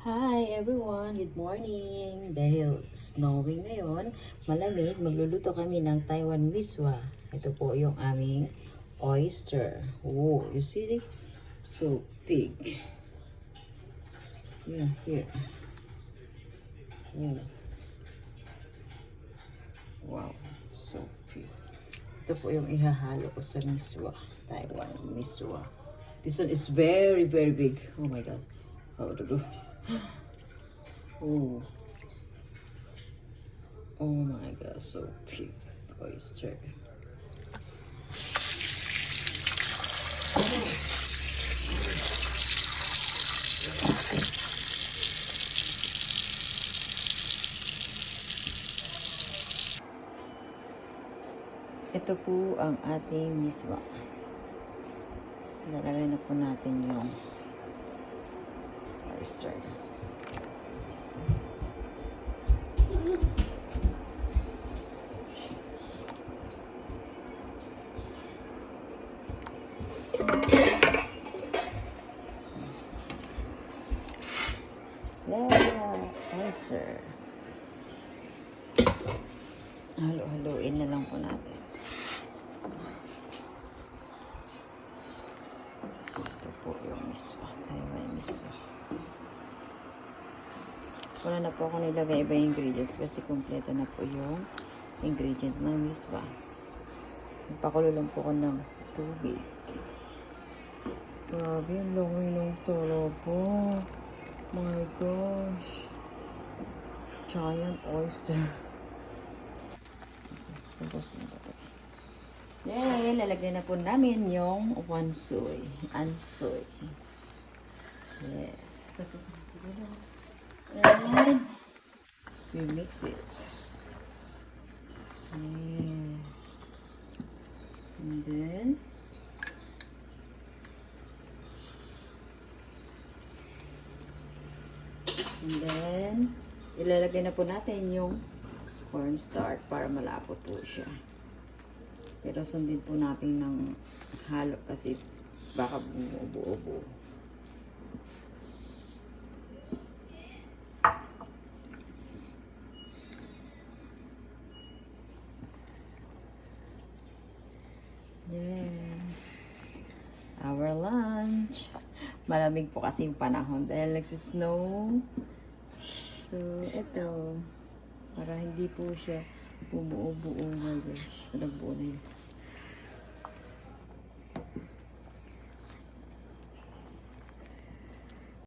Hi everyone! Good morning! Dahil snowing ngayon, malamig, magluluto kami ng Taiwan miswa. Ito po yung aming oyster. Oh, you see? So big. Yeah, here. Oh. Wow, so big. Ito po yung ihahalo ko sa miswa. Taiwan miswa. This one is very, very big. Oh my God. How to do? Oh. Oh my God, so big oyster. Ito po ang ating miswa. Lalagay na po natin yung oyster. Oyster. Halo-haloin na lang po natin. Ito po yung miswa. Taiwan miswa. Wala na po ako nilagay iba yung ingredients kasi kompleto na po yung ingredient ng miswa. Ipakulo lang po ko ng tubig. Grabe, yung laki ng tolo po. My gosh. Giant oyster. Yay! Lalagay na po namin yung wansoy. Ansoy. Yes. And we mix it. Yes. And then ilalagay na po natin yung cornstarch para malapot po siya. Pero sundin po natin ng halo kasi baka bumuo-buo. Yes. Our lunch. Malamig po kasi yung panahon dahil nagsisnow. So, ito. Para hindi po siya bumuo-buo. Oh my gosh. Nagbuo na yun.